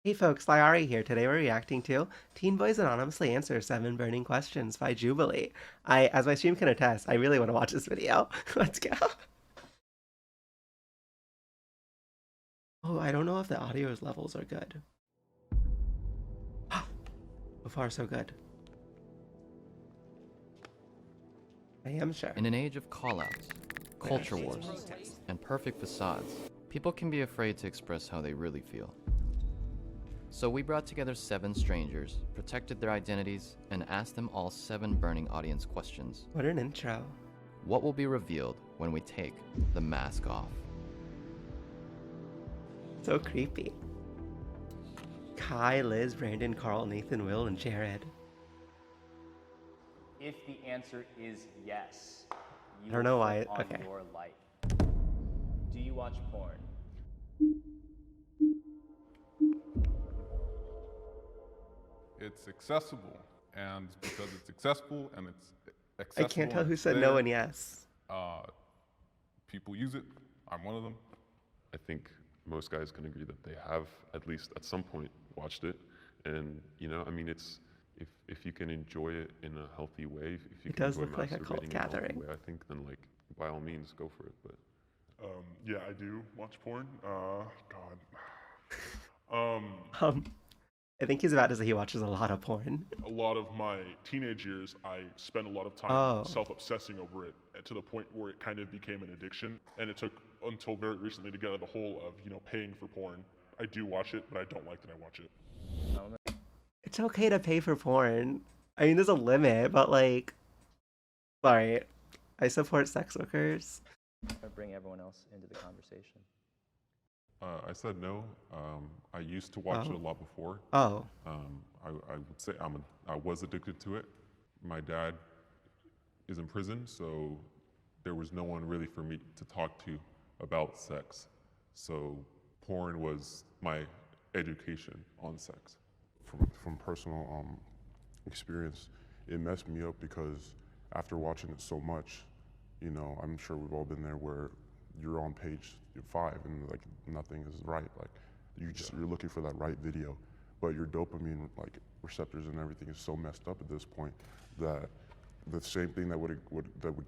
Hey folks, Lyarri here. Today we're reacting to Teen Boys Anonymously Answer 7 Burning Questions by Jubilee. As my stream can attest, I really want to watch this video. Let's go. Oh, I don't know if the audio levels are good. So far, so good. I am sure. In an age of callouts, culture wars, and perfect facades, people can be afraid to express how they really feel. So we brought together 7 strangers, protected their identities, and asked them all 7 burning audience questions. What an intro. What will be revealed when we take the mask off? So creepy. Kai, Liz, Brandon, Carl, Nathan, Will, and Jared. If the answer is yes, you I don't know will why. flip on Okay. your light. Do you watch porn? It's accessible, and because it's accessible and it's I accessible, can't tell and who it's said there, no and yes. people use it. I'm one of them. I think most guys can agree that they have at least at some point watched it, and I mean, it's if you can enjoy it in a healthy way, if you It can does enjoy look like a cult masturbating in a healthy gathering. way, I think then like by all means go for it. But Yeah, I do watch porn. I think he's about to say he watches a lot of porn. A lot of my teenage years, I spent a lot of time Oh. self-obsessing over it, to the point where it kind of became an addiction. And it took until very recently to get out of the hole of, paying for porn. I do watch it, but I don't like that I watch it. It's okay to pay for porn. I mean, there's a limit, but like, sorry, I support sex workers. Or bring everyone else into the conversation. I said no. I used to watch it a Oh. lot before. Oh, I would say I was addicted to it. My dad is in prison, so there was no one really for me to talk to about sex. So porn was my education on sex. From personal experience, it messed me up because after watching it so much, I'm sure we've all been there where you're on page 5 and like nothing is right. Like you're looking for that right video, but your dopamine like receptors and everything is so messed up at this point that the same thing that would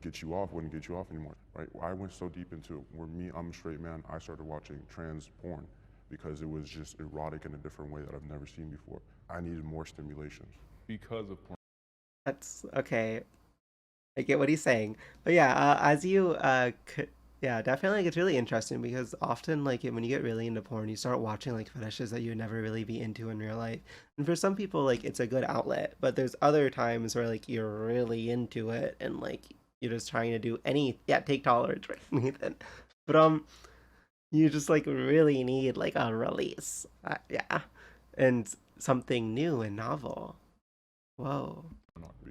get you off wouldn't get you off anymore, right? I went so deep into it where I'm a straight man. I started watching trans porn because it was just erotic in a different way that I've never seen before. I needed more stimulation. Because of porn. that's okay. I get what he's saying. But yeah, as you yeah, definitely, like, it's really interesting because often, like, when you get really into porn, you start watching like fetishes that you'd never really be into in real life. And for some people, like, it's a good outlet, but there's other times where like you're really into it and like you're just trying to do take tolerance, right, Nathan? But you just like really need like a release, yeah, and something new and novel. Whoa.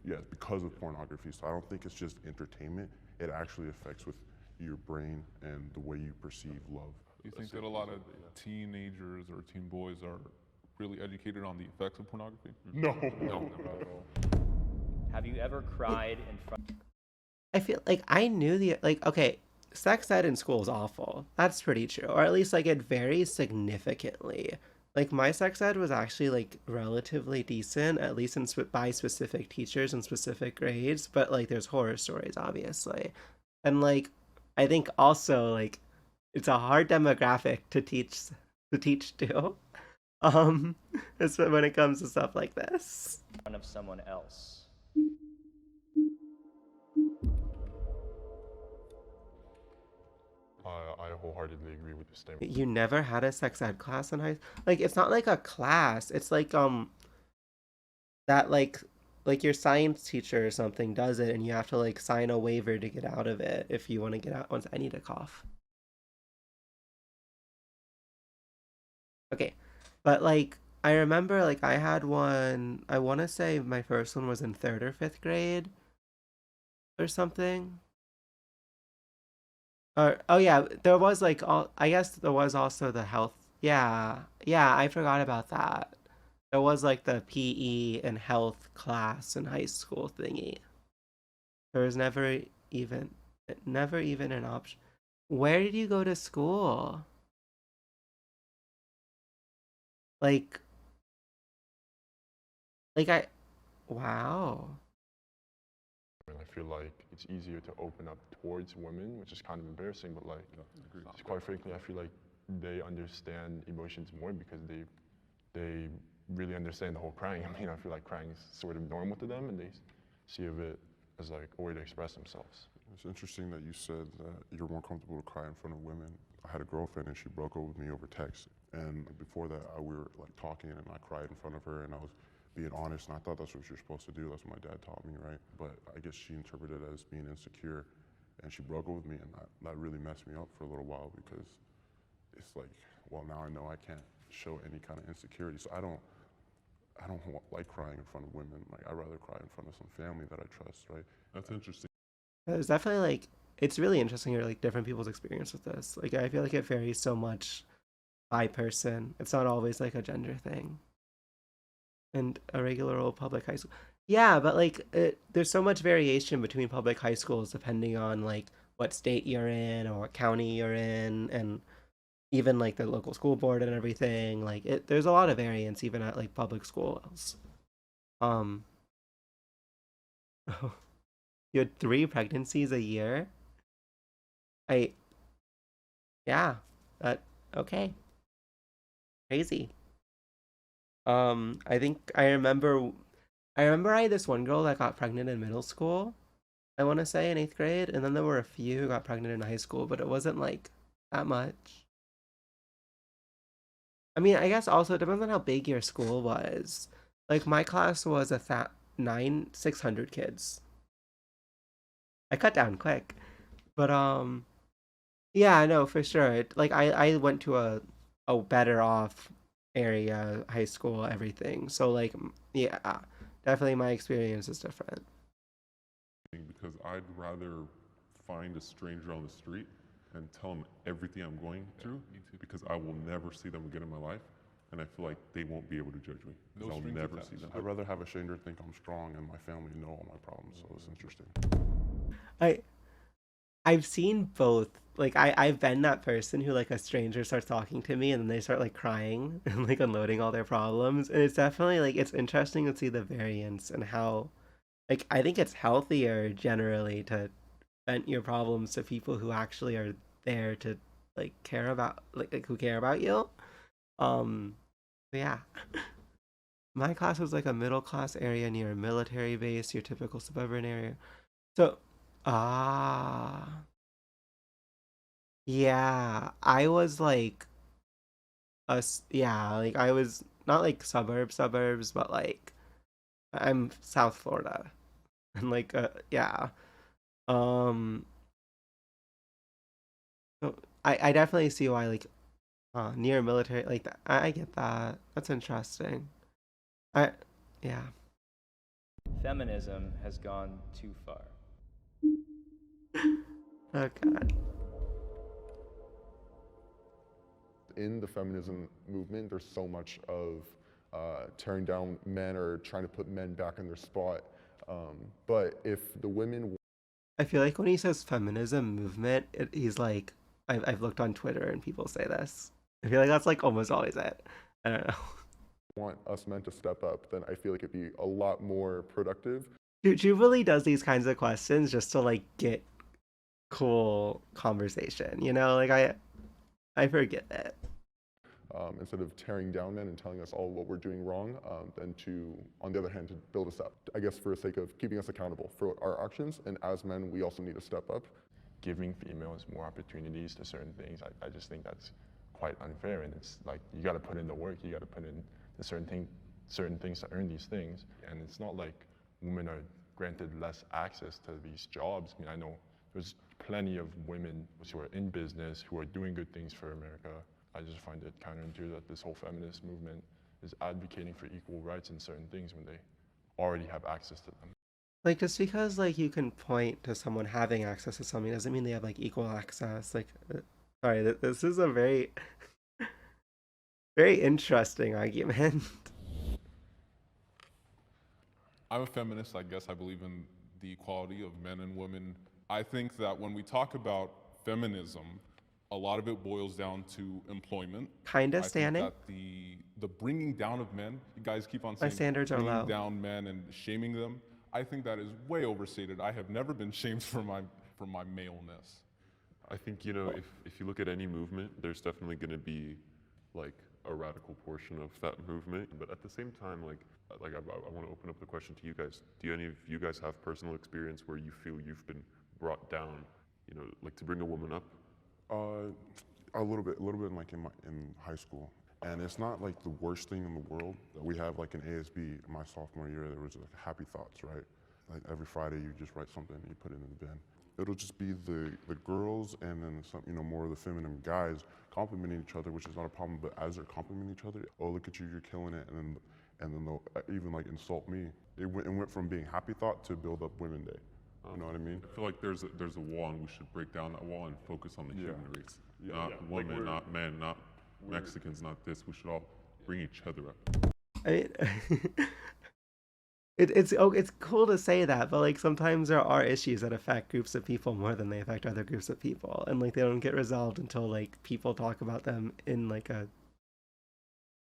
Yeah, because of pornography. So I don't think it's just entertainment. It actually affects with your brain and the way you perceive love. You think that a lot of teenagers or teen boys are really educated on the effects of pornography? No. No, not at all. Have you ever cried in front? I feel like I knew okay, sex ed in school is awful. That's pretty true. Or at least like it varies significantly. Like my sex ed was actually like relatively decent, at least by specific teachers and specific grades, but like there's horror stories obviously. And like I think also like it's a hard demographic to teach to. Um especially when it comes to stuff like this. Of someone else? I wholeheartedly agree with this statement. You never had a sex ed class in high like it's not like a class. It's like that like your science teacher or something does it and you have to like sign a waiver to get out of it if you want to get out once I need to cough. Okay. But like I remember like I had one, I want to say my first one was in 3rd or 5th grade or something. Or oh yeah, there was like all I guess there was also the health. Yeah. Yeah, I forgot about that. There was like the PE and health class in high school thingy. There was even never even an option. Where did you go to school? Like, like I, wow. And I feel like it's easier to open up towards women, which is kind of embarrassing, but like, just quite frankly, I feel like they understand emotions more because they really understand the whole crying. I mean, I feel like crying is sort of normal to them, and they see of it as like a way to express themselves. It's interesting that you said that you're more comfortable to cry in front of women. I had a girlfriend and she broke up with me over text. And before that, we were like talking and I cried in front of her and I was being honest and I thought that's what you're supposed to do. That's what my dad taught me, right? But I guess she interpreted it as being insecure and she broke up with me and that really messed me up for a little while because it's like, well, now I know I can't show any kind of insecurity. So I don't like crying in front of women. Like I'd rather cry in front of some family that I trust, right? That's interesting. There's definitely like it's really interesting to hear like different people's experience with this. Like I feel like it varies so much by person. It's not always like a gender thing. And a regular old public high school. Yeah, but like there's so much variation between public high schools depending on like what state you're in or what county you're in and even like the local school board and everything. Like there's a lot of variance even at like public schools. Um you had 3 pregnancies a year? I yeah, that okay. Crazy. I think I remember I had this one girl that got pregnant in middle school, I want to say in 8th grade, and then there were a few who got pregnant in high school, but it wasn't like that much. I mean, I guess also it depends on how big your school was. Like my class was 600 kids. I cut down quick. But yeah, no, for sure. Like I went to a better off area, high school, everything. So like yeah, definitely my experience is different. Because I'd rather find a stranger on the street and tell them everything I'm going through because I will never see them again in my life. And I feel like they won't be able to judge me because No I'll strings never attached. see them. I'd rather have a stranger think I'm strong and my family know all my problems, so it's interesting. I I've seen both. Like I've been that person who like a stranger starts talking to me and then they start like crying and like unloading all their problems. And it's definitely like it's interesting to see the variance and how like I think it's healthier generally to vent your problems to people who actually are there to like care about like who care about you. Um yeah. My class was like a middle class area near a military base, your typical suburban area. So ah yeah, I was like yeah, like I was not like suburbs, but like I'm South Florida. And like yeah. Um so I definitely see why like near military like that. I get that. That's interesting. I yeah. Feminism has gone too far. Oh god. In the feminism movement, there's so much of tearing down men or trying to put men back in their spot. But if the women I feel like when he says feminism movement, he's like I've looked on Twitter and people say this. I feel like that's like almost always it. I don't know. want us men to step up, then I feel like it'd be a lot more productive. Jubilee does these kinds of questions just to like get cool conversation, you know? Like I forget it. Instead of tearing down men and telling us all what we're doing wrong, than to, on the other hand, to build us up. I guess for the sake of keeping us accountable for our actions, and as men, we also need to step up. Giving females more opportunities to certain things, I just think that's quite unfair. And it's like you got to put in the work, you got to put in the certain things to earn these things. And it's not like women are granted less access to these jobs. I mean, I know there's plenty of women who are in business who are doing good things for America. I just find it counterintuitive that this whole feminist movement is advocating for equal rights in certain things when they already have access to them. Like just because like you can point to someone having access to something doesn't mean they have like equal access. Like sorry, this is a very very interesting argument. I'm a feminist, I guess. I believe in the equality of men and women. I think that when we talk about feminism, A lot of it boils down to employment. Kinda I think standing. that the bringing down of men, you guys keep on My saying standards are bringing low. down men and shaming them. I think that is way overstated. I have never been shamed for my maleness. I think, you know, if you look at any movement, there's definitely going to be like a radical portion of that movement. But at the same time, I want to open up the question to you guys. Do any of you guys have personal experience where you feel you've been brought down, you know, like to bring a woman up? A little bit like in high school. And it's not like the worst thing in the world. We have like an ASB my sophomore year, there was like happy thoughts, right? Like every Friday you just write something and you put it in the bin. It'll just be the girls and then some, you know, more of the feminine guys complimenting each other, which is not a problem, but as they're complimenting each other, oh, look at you, you're killing it, and then they'll even like insult me. It went from being happy thought to build up women day. You know what I mean? I feel like there's a wall, and we should break down that wall and focus on the human race. Not Like women, not men, not Mexicans, not this. We should all bring each other up. I mean, it's cool to say that, but like sometimes there are issues that affect groups of people more than they affect other groups of people, and like they don't get resolved until like people talk about them in like a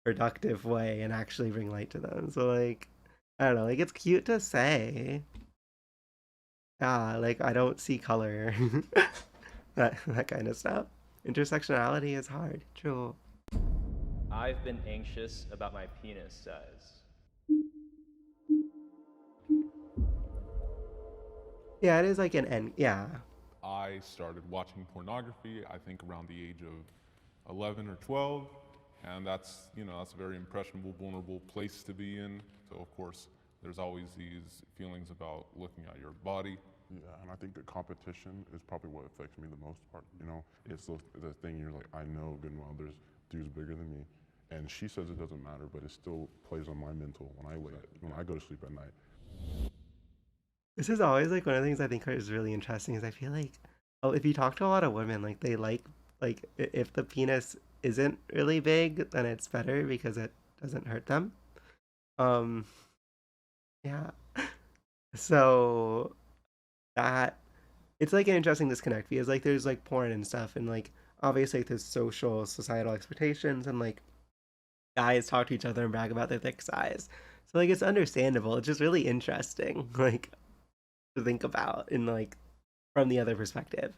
productive way and actually bring light to them. So like, I don't know, like it's cute to say, yeah, like I don't see color, that kind of stuff. Intersectionality is hard, true. I've been anxious about my penis size. Yeah, it is like an end. Yeah, I started watching pornography, I think around the age of 11 or 12, and that's, you know, that's a very impressionable, vulnerable place to be in. So of course, there's always these feelings about looking at your body. Yeah, and I think the competition is probably what affects me the most part. You know, it's the thing you're like, I know good and well there's dudes bigger than me, and she says it doesn't matter, but it still plays on my mental when I go to sleep at night. this is always like one of the things I think is really interesting is I feel like, oh, if you talk to a lot of women, like they like if the penis isn't really big, then it's better because it doesn't hurt them. Um, yeah. So that it's like an interesting disconnect because like there's like porn and stuff and like obviously like, there's social societal expectations and like guys talk to each other and brag about their thick size. So like it's understandable. It's just really interesting, like to think about in like from the other perspective.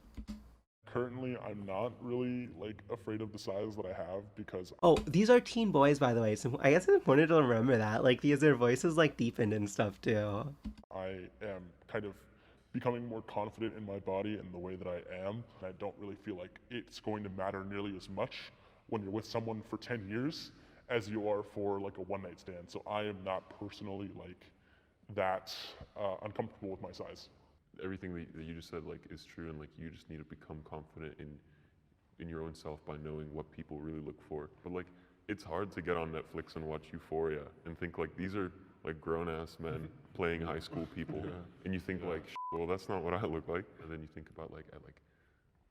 Currently, I'm not really like afraid of the size that I have because Oh, these are teen boys, by the way. So I guess it's important to remember that, like, because their voices like deepened and stuff too. I am kind of becoming more confident in my body and the way that I am. I don't really feel like it's going to matter nearly as much when you're with someone for 10 years as you are for like a one-night stand. So I am not personally like that uncomfortable with my size. Everything that you just said like is true, and like you just need to become confident in your own self by knowing what people really look for. But like it's hard to get on Netflix and watch Euphoria and think like these are like grown-ass men playing high school people, and you think like, well, that's not what I look like. And then you think about like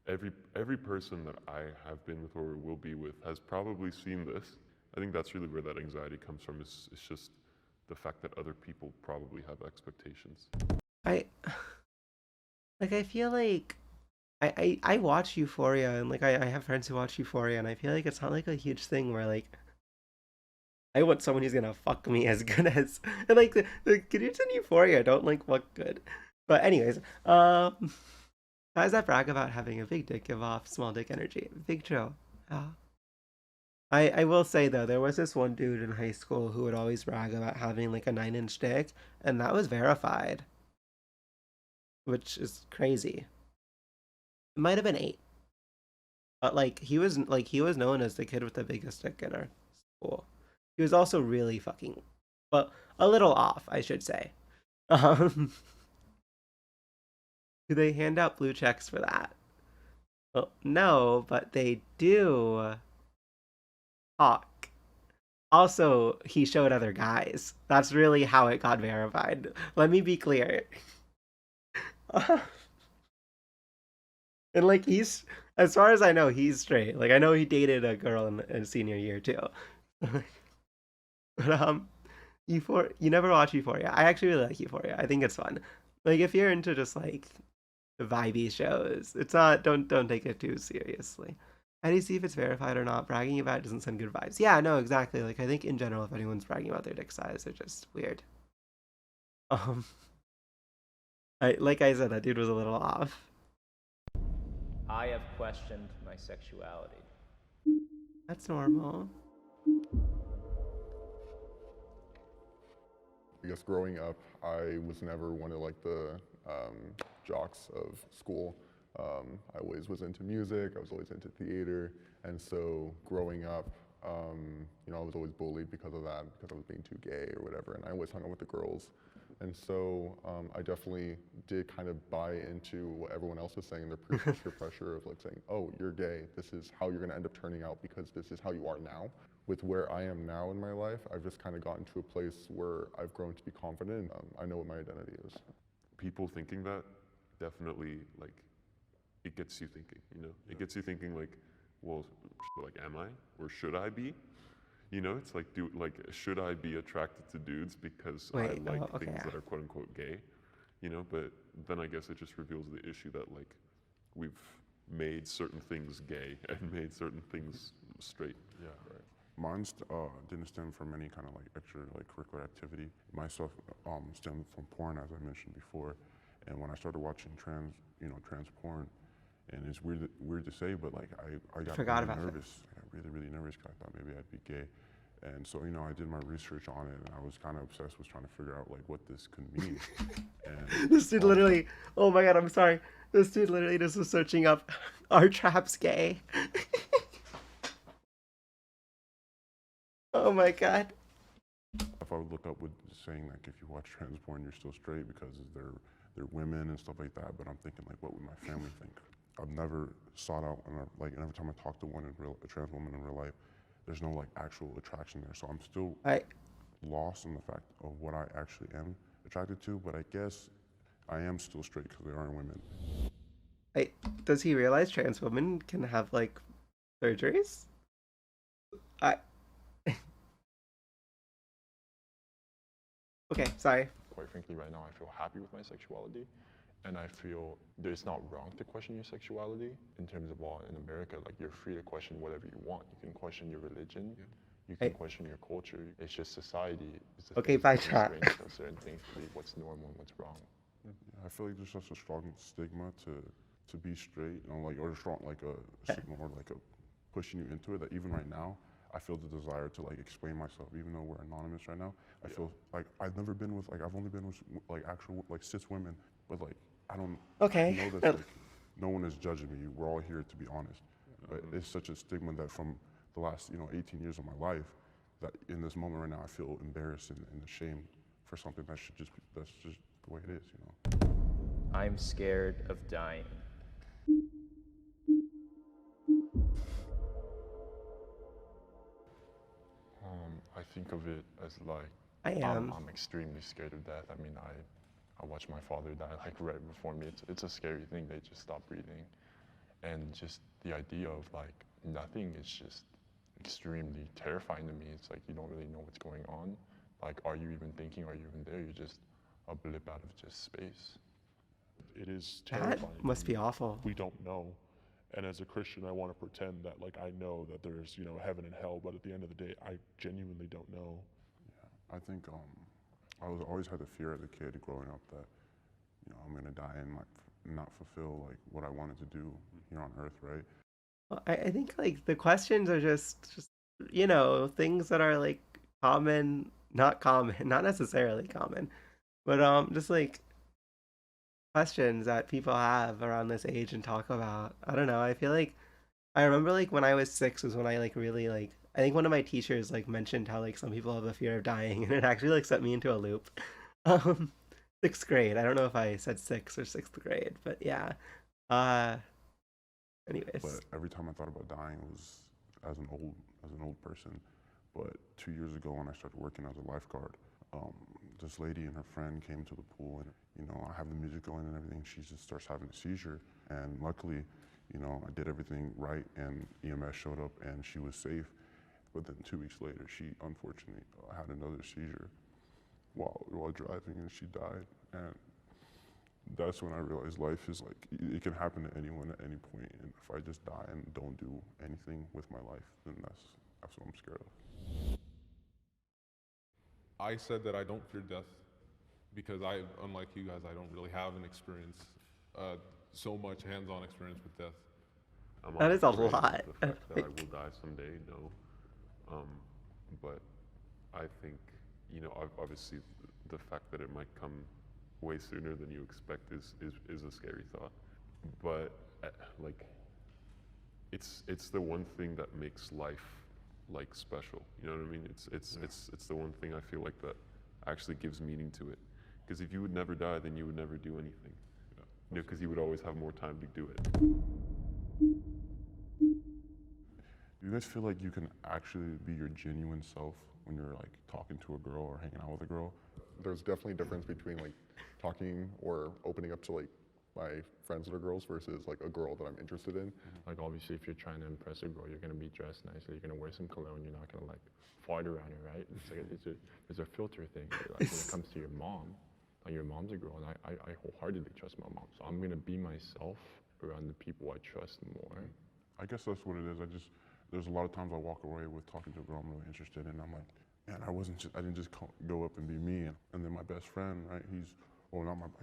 every person that I have been with or will be with has probably seen this. I think that's really where that anxiety comes from. Is just the fact that other people probably have expectations. I feel like I watch Euphoria and like I have friends who watch Euphoria and I feel like it's not like a huge thing where like I want someone who's gonna fuck me as good as and like the dudes in Euphoria don't like fuck good. But anyways, how does that brag about having a big dick give off small dick energy? Big true. Yeah. I will say though, there was this one dude in high school who would always brag about having like a 9-inch dick, and that was verified, which is crazy. It might have been 8, but like he was known as the kid with the biggest dick in our school. He was also really fucking, but a little off, I should say. Do they hand out blue checks for that? Well, no, but they do talk. Also, he showed other guys. That's really how it got verified. Let me be clear. And like he's, as far as I know, he's straight. Like I know he dated a girl in senior year too. But Euphoria, you never watch Euphoria. I actually really like Euphoria. I think it's fun. Like if you're into just like vibey shows. It's not. Don't take it too seriously. How do you see if it's verified or not? Bragging about it doesn't send good vibes. Yeah, no, exactly. Like I think in general, if anyone's bragging about their dick size, they're just weird. Um, like I said, that dude was a little off. I have questioned my sexuality. That's normal. I guess growing up, I was never one of like the jocks of school. I always was into music. I was always into theater, and so growing up, I was always bullied because of that, because I was being too gay or whatever. And I always hung out with the girls, and so I definitely did kind of buy into what everyone else was saying. The peer pressure of like saying, "Oh, you're gay. This is how you're going to end up turning out because this is how you are now." With where I am now in my life, I've just kind of gotten to a place where I've grown to be confident. I know what my identity is. People thinking that definitely like it gets you thinking. It gets you thinking like, well, like am I or should I be? It's like should I be attracted to dudes because I Wait. like Oh, okay. things Yeah. that are quote unquote gay? But then I guess it just reveals the issue that like we've made certain things gay and made certain things straight. Yeah, right. Mine didn't stem from any kind of like extra like curricular activity. My stuff stemmed from porn, as I mentioned before. And when I started watching trans porn, and it's weird to say, but like I got Forgot really about that. nervous. I got really nervous because I thought maybe I'd be gay. And so I did my research on it, and I was kind of obsessed with trying to figure out like what this could mean. And This dude literally. Oh my god, I'm sorry. This dude literally just was searching up, "Are traps gay?" Oh my god. if I would look up with saying like if you watch trans porn, you're still straight because they're women and stuff like that. But I'm thinking like, what would my family think? I've never sought out and every time I talk to a trans woman in real life, there's no like actual attraction there. So I'm still I lost in the fact of what I actually am attracted to. But I guess I am still straight because they are women. I does he realize trans women can have like surgeries? I Okay, sorry. Quite frankly, right now, I feel happy with my sexuality. And I feel that it's not wrong to question your sexuality in terms of law in America. Like, you're free to question whatever you want. You can question your religion. You can question your culture. It's just society is the Okay, thing bye, that chat. constrains how certain things to be what's normal and what's wrong. I feel like there's such a strong stigma to be straight, or a strong like a stigma or like a pushing you into it that even right now I feel the desire to like explain myself, even though we're anonymous right now. I feel like I've never been with I've only been with like actual like cis women, but like I don't Okay. know that like no one is judging me. We're all here to be honest, but it's such a stigma that from the last 18 years of my life that in this moment right now I feel embarrassed and ashamed for something that's just the way it is. I'm scared of dying. I think of it as like I am. I'm extremely scared of death. I mean, I watched my father die like right before me. It's a scary thing. They just stop breathing, and just the idea of like nothing is just extremely terrifying to me. It's like you don't really know what's going on. Like, are you even thinking? Are you even there? You're just a blip out of just space. It is That terrifying. must be awful. We don't know. And as a Christian, I want to pretend that like I know that there's heaven and hell, but at the end of the day, I genuinely don't know. I think always had the fear as a kid growing up that I'm gonna die and like not fulfill like what I wanted to do here on Earth, right? Well, I think like the questions are just things that are like common, not common, not necessarily common, but just like questions that people have around this age and talk about. I don't know. I feel like I remember like when I was 6 was when I like really like I think one of my teachers like mentioned how like some people have a fear of dying and it actually like set me into a loop. Um 6th grade. I don't know if I said 6th or 6th grade, but yeah. Uh anyways. But every time I thought about dying was as an old person. But 2 years ago when I started working as a lifeguard, this lady and her friend came to the pool and I have the music going and everything. She just starts having a seizure, and luckily, I did everything right and EMS showed up and she was safe. But then 2 weeks later, she unfortunately had another seizure while driving and she died. And that's when I realized life is like, it can happen to anyone at any point. And if I just die and don't do anything with my life, then that's what I'm scared of. I said that I don't fear death because unlike you guys, I don't really have an experience, so much hands-on experience with death. I'm That not is a afraid of lot. the fact that I will die someday, no. But I think, you know, obviously the fact that it might come way sooner than you expect is a scary thought. But like, it's the one thing that makes life like special. You know what I mean? It's the one thing I feel like that actually gives meaning to it. Because if you would never die, then you would never do anything. You know, because you would always have more time to do it. Do you guys feel like you can actually be your genuine self when you're like talking to a girl or hanging out with a girl? There's definitely a difference between like talking or opening up to like my friends that are girls versus like a girl that I'm interested in. Like obviously, if you're trying to impress a girl, you're gonna be dressed nicely. You're gonna wear some cologne. You're not gonna like fart around her, right? It's like it's a filter thing. Like when it comes to your mom, like your mom's a girl, and I wholeheartedly trust my mom. So I'm gonna be myself around the people I trust more. I guess that's what it is. There's a lot of times I walk away with talking to a girl I'm really interested in. I'm like, man, I didn't just go up and be me. And then my best friend, right? He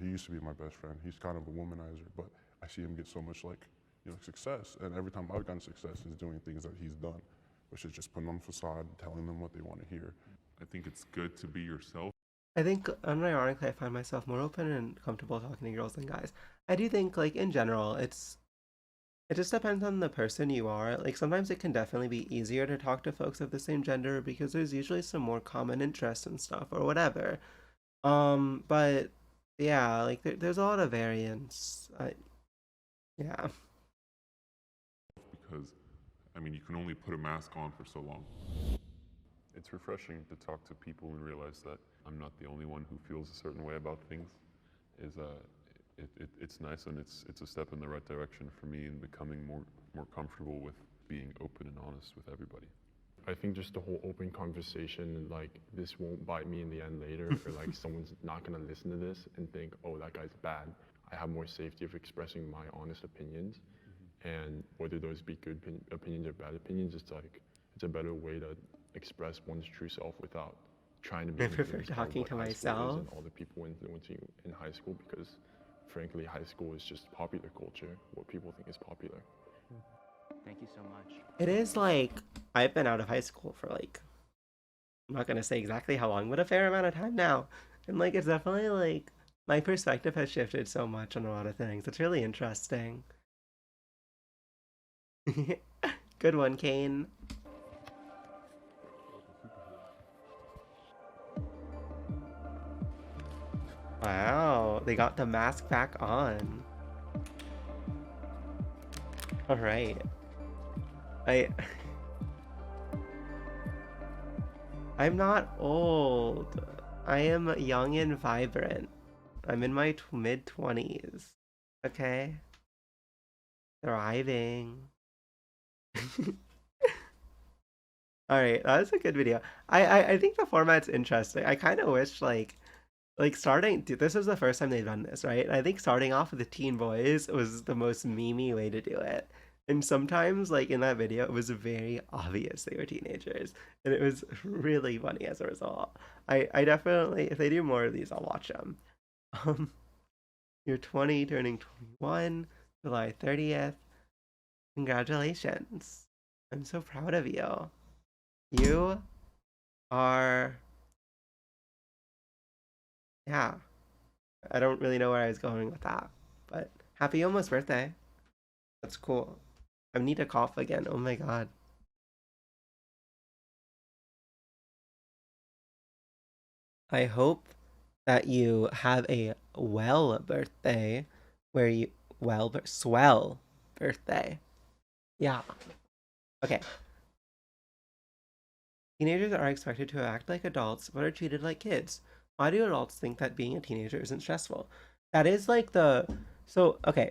used to be my best friend. He's kind of a womanizer, but I see him get so much like, you know, success. And every time I've gotten success is doing things that he's done, which is just putting on a facade, telling them what they want to hear. I think it's good to be yourself. I think unironically I find myself more open and comfortable talking to girls than guys. I do think like in general it just depends on the person you are. Like sometimes it can definitely be easier to talk to folks of the same gender because there's usually some more common interests and stuff or whatever. But yeah, like there's a lot of variance. Yeah. Because, I mean, you can only put a mask on for so long. It's refreshing to talk to people and realize that I'm not the only one who feels a certain way about things. It's nice, and it's a step in the right direction for me in becoming more comfortable with being open and honest with everybody. I think just the whole open conversation, like this won't bite me in the end later, or like someone's not gonna listen to this and think, oh, that guy's bad. I have more safety of expressing my honest opinions, and whether those be good opinions or bad opinions, it's a better way to express one's true self without trying to be I prefer influenced by talking what to high school is myself. and all the people influencing you in high school, because frankly, high school is just popular culture, what people think is popular. Thank you so much. It is like I've been out of high school for like I'm not gonna say exactly how long, but a fair amount of time now. And like it's definitely like my perspective has shifted so much on a lot of things. It's really interesting. Good one, Kane. Wow, they got the mask back on. All right. I'm not old. I am young and vibrant. I'm in my mid-20s. Okay? Thriving. Alright, that was a good video. I think the format's interesting. I kind of wish like starting this was the first time they've done this, right? And I think starting off with the teen boys was the most memey way to do it. And sometimes, like in that video, it was very obvious they were teenagers, and it was really funny as a result. I definitely, if they do more of these, I'll watch them. You're 20, turning 21, July 30th. Congratulations! I'm so proud of you. You are, yeah. I don't really know where I was going with that, but happy almost birthday. That's cool. I need to cough again. Oh my god. I hope that you have a well birthday where you swell birthday. Yeah. Okay. Teenagers are expected to act like adults but are treated like kids. Why do adults think that being a teenager isn't stressful? That is like okay.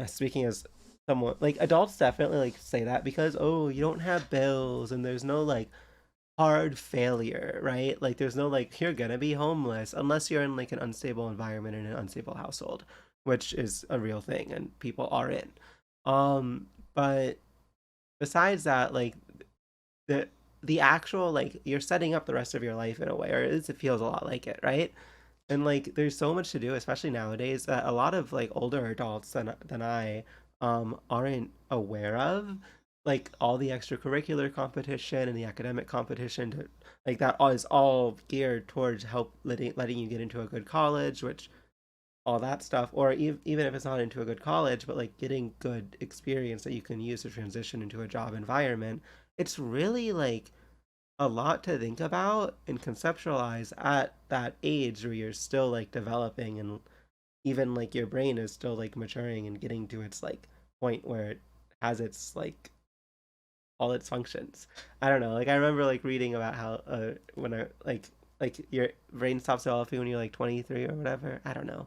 Speaking as someone like adults definitely like say that because oh you don't have bills and there's no like hard failure, right? Like there's no like you're gonna be homeless unless you're in like an unstable environment in an unstable household, which is a real thing and people are in. But besides that, like the the actual like you're setting up the rest of your life in a way, or at least it feels a lot like it, right? And like there's so much to do, especially nowadays, that a lot of like older adults than I aren't aware of, like all the extracurricular competition and the academic competition to like that is all geared towards help letting you get into a good college, which all that stuff, or even if it's not into a good college, but like getting good experience that you can use to transition into a job environment. It's really like a lot to think about and conceptualize at that age where you're still like developing, and even like your brain is still like maturing and getting to its like point where it has its like all its functions. I don't know, like I remember like reading about how when I like your brain stops developing when you're like 23 or whatever. I don't know,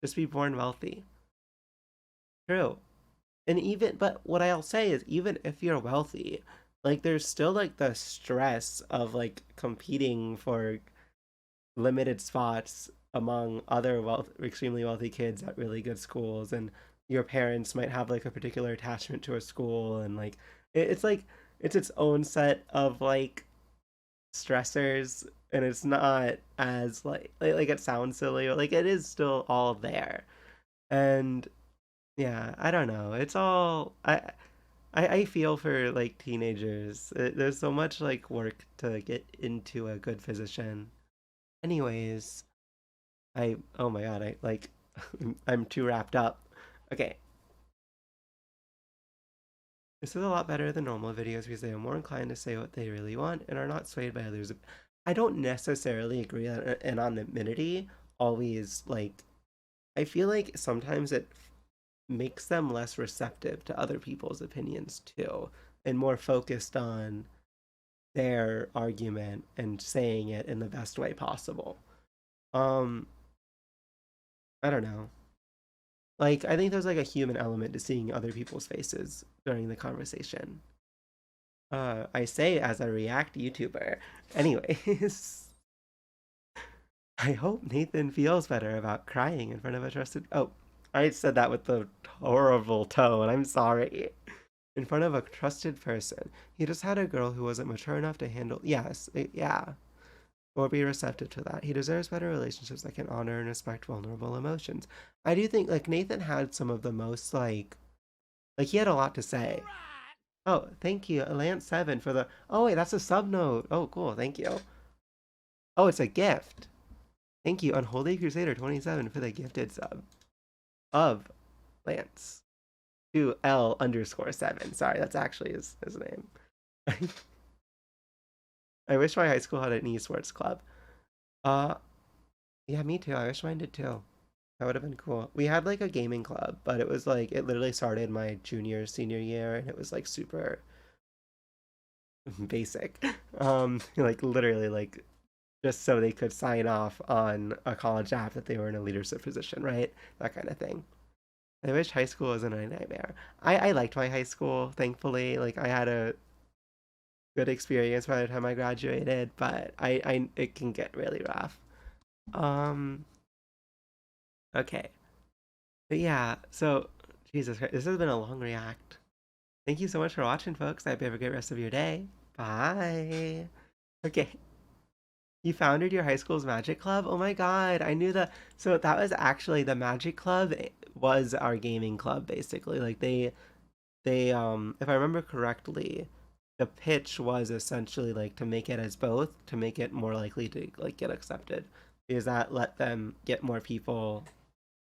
just be born wealthy. True. And even, but what I'll say is even if you're wealthy, like there's still like the stress of like competing for limited spots among other extremely wealthy kids at really good schools, and your parents might have like a particular attachment to a school, and like it's like it's its own set of like stressors, and it's not as like it sounds silly, but like it is still all there. And yeah, I don't know. It's all I feel for like teenagers. There's so much like work to get into a good physician. Anyways, I oh my god, I like I'm too wrapped up. Okay, this is a lot better than normal videos because they are more inclined to say what they really want and are not swayed by others. I don't necessarily agree that anonymity always like I feel like sometimes it makes them less receptive to other people's opinions too, and more focused on their argument and saying it in the best way possible. Um, I don't know. Like I think there's like a human element to seeing other people's faces during the conversation. I say as a React YouTuber. Anyways, I hope Nathan feels better about crying in front of a trusted. Oh, I said that with the horrible tone. I'm sorry. In front of a trusted person. He just had a girl who wasn't mature enough to handle. Yes, yeah. Or be receptive to that. He deserves better relationships that can honor and respect vulnerable emotions. I do think like Nathan had some of the most like he had a lot to say. Oh, thank you, Lance7 for the. Oh wait, that's a sub note. Oh, cool. Thank you. Oh, it's a gift. Thank you, Unholy Crusader 27 for the gifted sub of Lance to L_7. Sorry, that's actually his name. I wish my high school had an esports club. Uh, yeah, me too. I wish mine did too. That would have been cool. We had like a gaming club, but it was like it literally started my senior year, and it was like super basic. Like literally like just so they could sign off on a college app that they were in a leadership position, right? That kind of thing. I wish high school wasn't a nightmare. I liked my high school, thankfully. Like I had a good experience by the time I graduated, but I it can get really rough. Um okay. But yeah, so Jesus Christ, this has been a long react. Thank you so much for watching, folks. I hope you have a great rest of your day. Bye. Okay. You founded your high school's magic club? Oh my god, I knew that. So that was actually the magic club was our gaming club basically. Like they if I remember correctly, the pitch was essentially like to make it as both, to make it more likely to like get accepted, because that let them get more people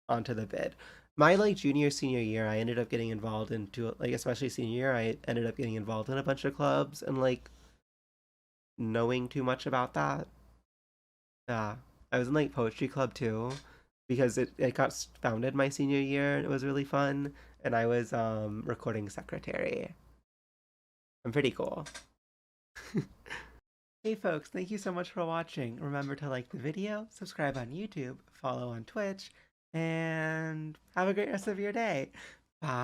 onto the bid. My like junior senior year, I ended up getting involved into like especially senior year, I ended up getting involved in a bunch of clubs and like knowing too much about that. Yeah, I was in like poetry club too, because it got founded my senior year and it was really fun. And I was recording secretary. I'm pretty cool. Hey folks, thank you so much for watching. Remember to like the video, subscribe on YouTube, follow on Twitch, and have a great rest of your day. Bye.